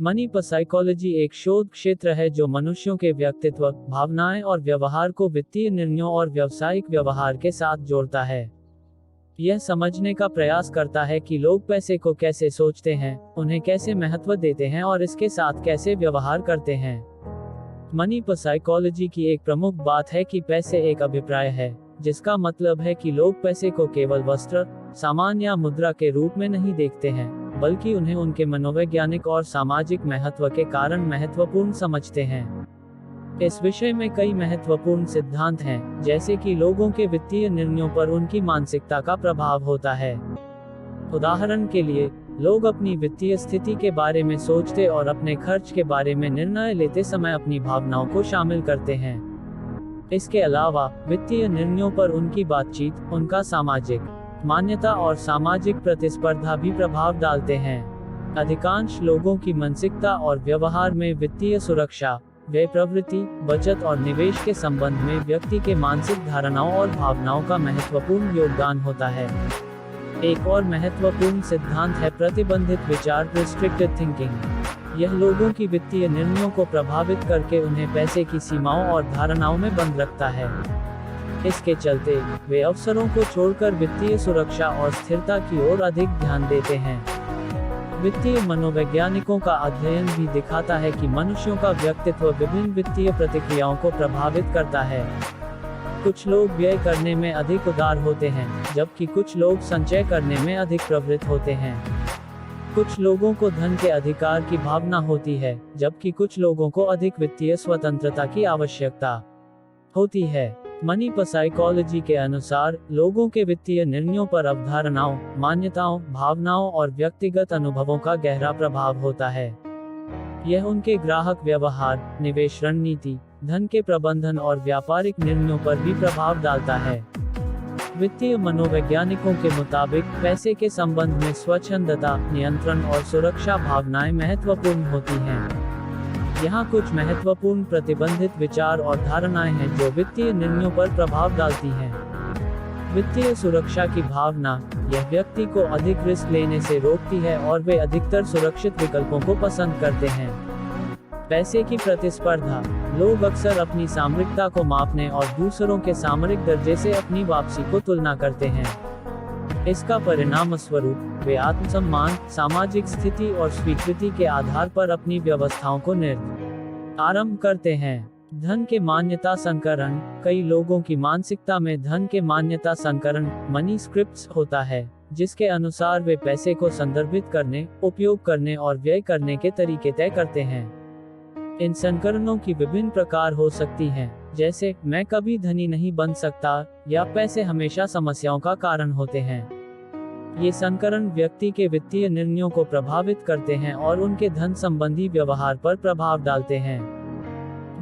Money psychology एक शोध क्षेत्र है जो मनुष्यों के व्यक्तित्व, भावनाएं और व्यवहार को वित्तीय निर्णयों और व्यावसायिक व्यवहार के साथ जोड़ता है। यह समझने का प्रयास करता है कि लोग पैसे को कैसे सोचते हैं, उन्हें कैसे महत्व देते हैं और इसके साथ कैसे व्यवहार करते हैं। मनी साइकोलॉजी की एक प्रमुख बात है कि पैसे एक अभिप्राय है, जिसका मतलब है कि लोग पैसे को केवल वस्त्र, सामान या मुद्रा के रूप में नहीं देखते हैं, बल्कि उन्हें उनके मनोवैज्ञानिक और सामाजिक महत्व के कारण महत्वपूर्ण समझते हैं। इस विषय में कई महत्वपूर्ण सिद्धांत हैं, जैसे कि लोगों के वित्तीय निर्णयों पर उनकी मानसिकता का प्रभाव होता है। उदाहरण के लिए, लोग अपनी वित्तीय स्थिति के बारे में सोचते और अपने खर्च के बारे में निर्णय लेते समय अपनी भावनाओं को शामिल करते हैं। इसके अलावा, वित्तीय निर्णयों पर उनकी बातचीत, उनका सामाजिक मान्यता और सामाजिक प्रतिस्पर्धा भी प्रभाव डालते हैं। अधिकांश लोगों की मानसिकता और व्यवहार में वित्तीय सुरक्षा, व्यय प्रवृत्ति, बचत और निवेश के संबंध में व्यक्ति के मानसिक धारणाओं और भावनाओं का महत्वपूर्ण योगदान होता है। एक और महत्वपूर्ण सिद्धांत है प्रतिबंधित विचार, रिस्ट्रिक्टेड थिंकिंग। यह लोगों की वित्तीय निर्णयों को प्रभावित करके उन्हें पैसे की सीमाओं और धारणाओं में बंद रखता है। इसके चलते वे अवसरों को छोड़कर वित्तीय सुरक्षा और स्थिरता की ओर अधिक ध्यान देते हैं। वित्तीय मनोवैज्ञानिकों का अध्ययन भी दिखाता है कि मनुष्यों का व्यक्तित्व विभिन्न वित्तीय प्रतिक्रियाओं को प्रभावित करता है। कुछ लोग व्यय करने में अधिक उदार होते हैं, जबकि कुछ लोग संचय करने में अधिक प्रवृत्त होते हैं। कुछ लोगों को धन के अधिकार की भावना होती है, जबकि कुछ लोगों को अधिक वित्तीय स्वतंत्रता की आवश्यकता होती है। मनी साइकोलॉजी के अनुसार, लोगों के वित्तीय निर्णयों पर अवधारणाओं, मान्यताओं, भावनाओं और व्यक्तिगत अनुभवों का गहरा प्रभाव होता है। यह उनके ग्राहक व्यवहार, निवेश रणनीति, धन के प्रबंधन और व्यापारिक निर्णयों पर भी प्रभाव डालता है। वित्तीय मनोवैज्ञानिकों के मुताबिक, पैसे के संबंध में स्वच्छंदता, नियंत्रण और सुरक्षा भावनाएं महत्वपूर्ण होती हैं। यहाँ कुछ महत्वपूर्ण प्रतिबंधित विचार और धारणाएं हैं जो वित्तीय निर्णयों पर प्रभाव डालती हैं। वित्तीय सुरक्षा की भावना, यह व्यक्ति को अधिक रिस्क लेने से रोकती है और वे अधिकतर सुरक्षित विकल्पों को पसंद करते हैं। पैसे की प्रतिस्पर्धा, लोग अक्सर अपनी सामरिकता को मापने और दूसरों के सामरिक दर्जे से अपनी वापसी को तुलना करते हैं। इसका परिणाम स्वरूप वे आत्मसम्मान, सामाजिक स्थिति और स्वीकृति के आधार पर अपनी व्यवस्थाओं को आरंभ करते हैं। धन के मान्यता संकरण, कई लोगों की मानसिकता में धन के मान्यता संकरण, मनी स्क्रिप्ट्स होता है, जिसके अनुसार वे पैसे को संदर्भित करने, उपयोग करने और व्यय करने के तरीके तय करते हैं। इन संकरणों की विभिन्न प्रकार हो सकती हैं, जैसे मैं कभी धनी नहीं बन सकता या पैसे हमेशा समस्याओं का कारण होते हैं। ये संकरण व्यक्ति के वित्तीय निर्णयों को प्रभावित करते हैं और उनके धन संबंधी व्यवहार पर प्रभाव डालते हैं।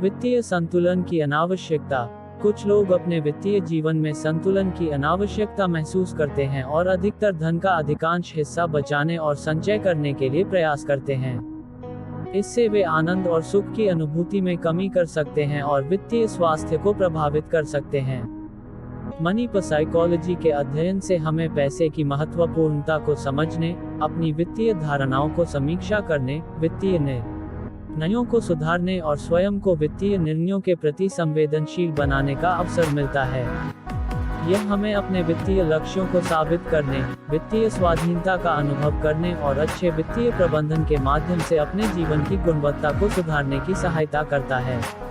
वित्तीय संतुलन की अनावश्यकता, कुछ लोग अपने वित्तीय जीवन में संतुलन की अनावश्यकता महसूस करते हैं और अधिकतर धन का अधिकांश हिस्सा बचाने और संचय करने के लिए प्रयास करते हैं। इससे वे आनंद और सुख की अनुभूति में कमी कर सकते हैं और वित्तीय स्वास्थ्य को प्रभावित कर सकते हैं। मनी साइकोलॉजी के अध्ययन से हमें पैसे की महत्वपूर्णता को समझने, अपनी वित्तीय धारणाओं को समीक्षा करने, वित्तीय निर्णयों को सुधारने और स्वयं को वित्तीय निर्णयों के प्रति संवेदनशील बनाने का अवसर मिलता है। यह हमें अपने वित्तीय लक्ष्यों को साबित करने, वित्तीय स्वाधीनता का अनुभव करने और अच्छे वित्तीय प्रबंधन के माध्यम से अपने जीवन की गुणवत्ता को सुधारने की सहायता करता है।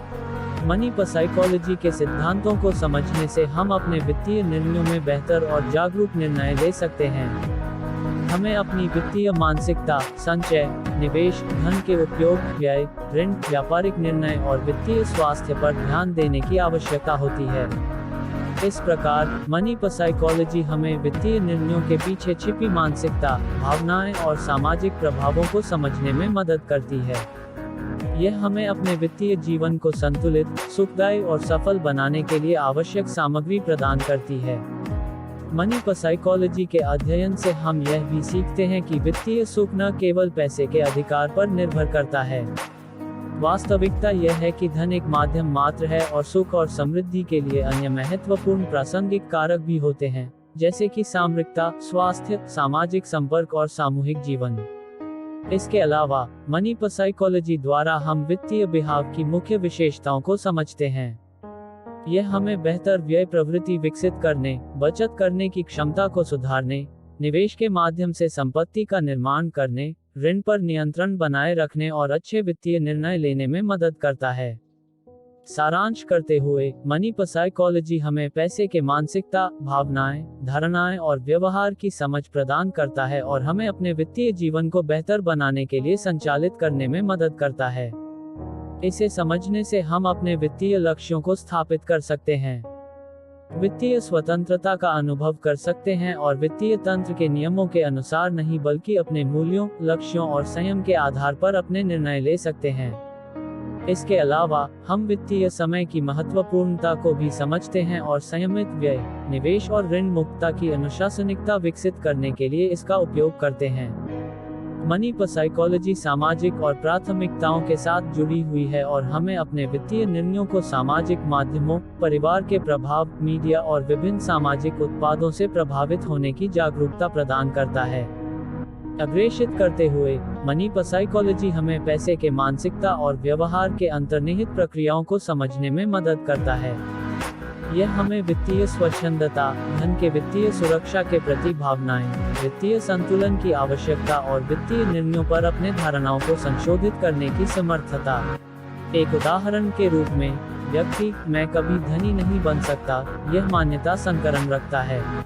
मनी साइकोलॉजी के सिद्धांतों को समझने से हम अपने वित्तीय निर्णयों में बेहतर और जागरूक निर्णय ले सकते हैं। हमें अपनी वित्तीय मानसिकता, संचय, निवेश, धन के उपयोग, व्यय, ऋण, व्यापारिक निर्णय और वित्तीय स्वास्थ्य पर ध्यान देने की आवश्यकता होती है। इस प्रकार, मनी साइकोलॉजी हमें वित्तीय निर्णयों के पीछे छिपी मानसिकता, भावनाएं और सामाजिक प्रभावों को समझने में मदद करती है। यह हमें अपने वित्तीय जीवन को संतुलित, सुखदायी और सफल बनाने के लिए आवश्यक सामग्री प्रदान करती है। मनी साइकोलॉजी के अध्ययन से हम यह भी सीखते हैं कि वित्तीय सुख न केवल पैसे के अधिकार पर निर्भर करता है। वास्तविकता यह है कि धन एक माध्यम मात्र है और सुख और समृद्धि के लिए अन्य महत्वपूर्ण प्रासंगिक कारक भी होते हैं, जैसे कि सामरिकता, स्वास्थ्य, सामाजिक संपर्क और सामूहिक जीवन। इसके अलावा मनी साइकोलॉजी द्वारा हम वित्तीय बिहाव की मुख्य विशेषताओं को समझते हैं। यह हमें बेहतर व्यय प्रवृत्ति विकसित करने, बचत करने की क्षमता को सुधारने, निवेश के माध्यम से संपत्ति का निर्माण करने, ऋण पर नियंत्रण बनाए रखने और अच्छे वित्तीय निर्णय लेने में मदद करता है। सारांश करते हुए, मनी साइकोलॉजी हमें पैसे के मानसिकता, भावनाएं, धारणाएं और व्यवहार की समझ प्रदान करता है और हमें अपने वित्तीय जीवन को बेहतर बनाने के लिए संचालित करने में मदद करता है। इसे समझने से हम अपने वित्तीय लक्ष्यों को स्थापित कर सकते हैं, वित्तीय स्वतंत्रता का अनुभव कर सकते हैं और वित्तीय तंत्र के नियमों के अनुसार नहीं बल्कि अपने मूल्यों, लक्ष्यों और संयम के आधार पर अपने निर्णय ले सकते हैं। इसके अलावा हम वित्तीय समय की महत्वपूर्णता को भी समझते हैं और संयमित व्यय, निवेश और ऋण मुक्तता की अनुशासनिकता विकसित करने के लिए इसका उपयोग करते हैं। मनी साइकोलॉजी सामाजिक और प्राथमिकताओं के साथ जुड़ी हुई है और हमें अपने वित्तीय निर्णयों को सामाजिक माध्यमों, परिवार के प्रभाव, मीडिया और विभिन्न सामाजिक उत्पादों से प्रभावित होने की जागरूकता प्रदान करता है। अग्रेषित करते हुए, मनी साइकोलॉजी हमें पैसे के मानसिकता और व्यवहार के अंतर्निहित प्रक्रियाओं को समझने में मदद करता है। यह हमें वित्तीय स्वच्छंदता, धन के वित्तीय सुरक्षा के प्रति भावनाएं, वित्तीय संतुलन की आवश्यकता और वित्तीय निर्णयों पर अपने धारणाओं को संशोधित करने की समर्थता। एक उदाहरण के रूप में, व्यक्ति "मैं कभी धनी नहीं बन सकता" यह मान्यता संकरण रखता है।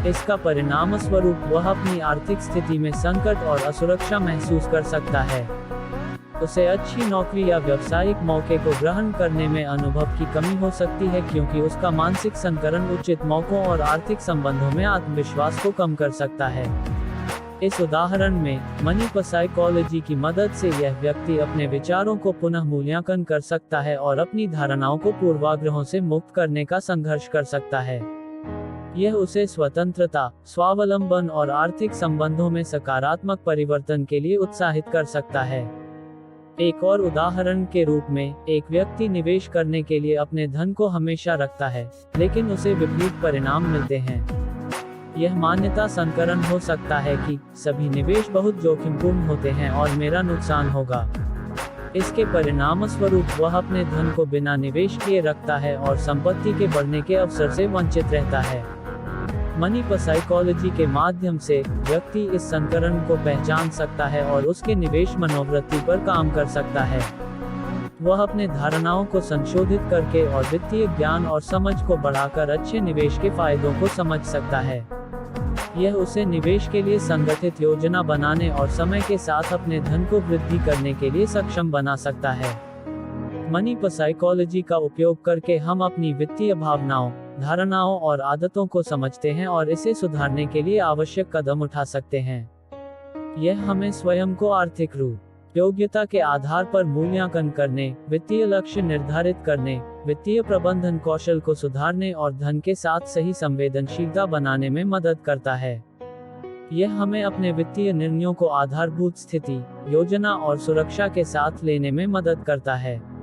इसका परिणाम स्वरूप वह अपनी आर्थिक स्थिति में संकट और असुरक्षा महसूस कर सकता है। उसे अच्छी नौकरी या व्यावसायिक मौके को ग्रहण करने में अनुभव की कमी हो सकती है क्योंकि उसका मानसिक संकरण उचित मौकों और आर्थिक संबंधों में आत्मविश्वास को कम कर सकता है। इस उदाहरण में, मनी साइकोलॉजी की मदद से यह व्यक्ति अपने विचारों को पुनः मूल्यांकन कर सकता है और अपनी धारणाओं को पूर्वाग्रहों से मुक्त करने का संघर्ष कर सकता है। यह उसे स्वतंत्रता, स्वावलंबन और आर्थिक संबंधों में सकारात्मक परिवर्तन के लिए उत्साहित कर सकता है। एक और उदाहरण के रूप में, एक व्यक्ति निवेश करने के लिए अपने धन को हमेशा रखता है, लेकिन उसे विपरीत परिणाम मिलते हैं। यह मान्यता संकरण हो सकता है कि सभी निवेश बहुत जोखिमपूर्ण होते हैं और मेरा नुकसान होगा। इसके परिणामस्वरूप वह अपने धन को बिना निवेश किए रखता है और संपत्ति के बढ़ने के अवसर से वंचित रहता है। मनी साइकोलॉजी के माध्यम से व्यक्ति इस संकरण को पहचान सकता है और उसके निवेश मनोवृत्ति पर काम कर सकता है। वह अपने धारणाओं को संशोधित करके और वित्तीय ज्ञान और समझ को बढ़ाकर अच्छे निवेश के फायदों को समझ सकता है। यह उसे निवेश के लिए संगठित योजना बनाने और समय के साथ अपने धन को वृद्धि करने के लिए सक्षम बना सकता है। मनी साइकोलॉजी का उपयोग करके हम अपनी वित्तीय भावनाओं, धारणाओं और आदतों को समझते हैं और इसे सुधारने के लिए आवश्यक कदम उठा सकते हैं। यह हमें स्वयं को आर्थिक रूप, योग्यता के आधार पर मूल्यांकन करने, वित्तीय लक्ष्य निर्धारित करने, वित्तीय प्रबंधन कौशल को सुधारने और धन के साथ सही संवेदनशीलता बनाने में मदद करता है। यह हमें अपने वित्तीय निर्णयों को आधारभूत स्थिति, योजना और सुरक्षा के साथ लेने में मदद करता है।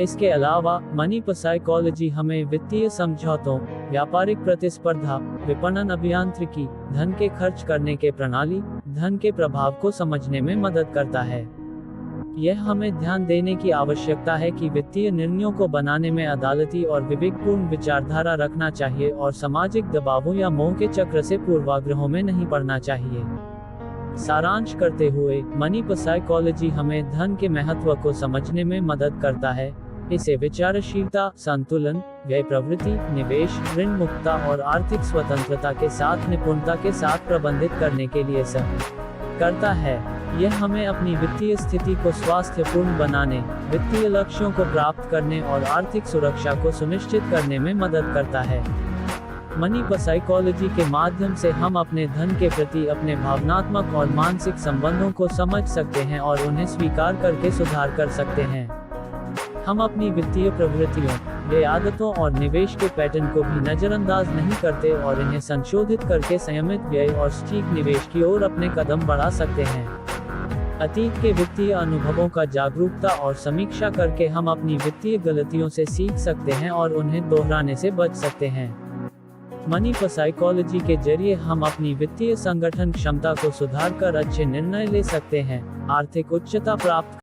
इसके अलावा, मनी साइकोलॉजी हमें वित्तीय समझौतों, व्यापारिक प्रतिस्पर्धा, विपणन अभियांत्रिकी, धन के खर्च करने के प्रणाली, धन के प्रभाव को समझने में मदद करता है। यह हमें ध्यान देने की आवश्यकता है कि वित्तीय निर्णयों को बनाने में अदालती और विवेकपूर्ण विचारधारा रखना चाहिए और सामाजिक दबावों या मोह के चक्र से पूर्वाग्रहों में नहीं पड़ना चाहिए। सारांश करते हुए, मनी साइकोलॉजी हमें धन के महत्व को समझने में मदद करता है। इसे विचारशीलता, संतुलन, व्यय प्रवृत्ति, निवेश, ऋण मुक्तता और आर्थिक स्वतंत्रता के साथ निपुणता के साथ प्रबंधित करने के लिए सहायता करता है। यह हमें अपनी वित्तीय स्थिति को स्वास्थ्यपूर्ण बनाने, वित्तीय लक्ष्यों को प्राप्त करने और आर्थिक सुरक्षा को सुनिश्चित करने में मदद करता है। मनी साइकोलॉजी के माध्यम से हम अपने धन के प्रति अपने भावनात्मक और मानसिक संबंधों को समझ सकते हैं और उन्हें स्वीकार करके सुधार कर सकते हैं। हम अपनी वित्तीय प्रवृत्तियों, व्यय आदतों और निवेश के पैटर्न को भी नजरअंदाज नहीं करते और इन्हें संशोधित करके संयमित व्यय और सटीक निवेश की ओर अपने कदम बढ़ा सकते हैं। अतीत के वित्तीय अनुभवों का जागरूकता और समीक्षा करके हम अपनी वित्तीय गलतियों से सीख सकते हैं और उन्हें दोहराने से बच सकते हैं। मनी साइकोलॉजी के जरिए हम अपनी वित्तीय संगठन क्षमता को सुधार कर अच्छे निर्णय ले सकते हैं, आर्थिक उच्चता प्राप्त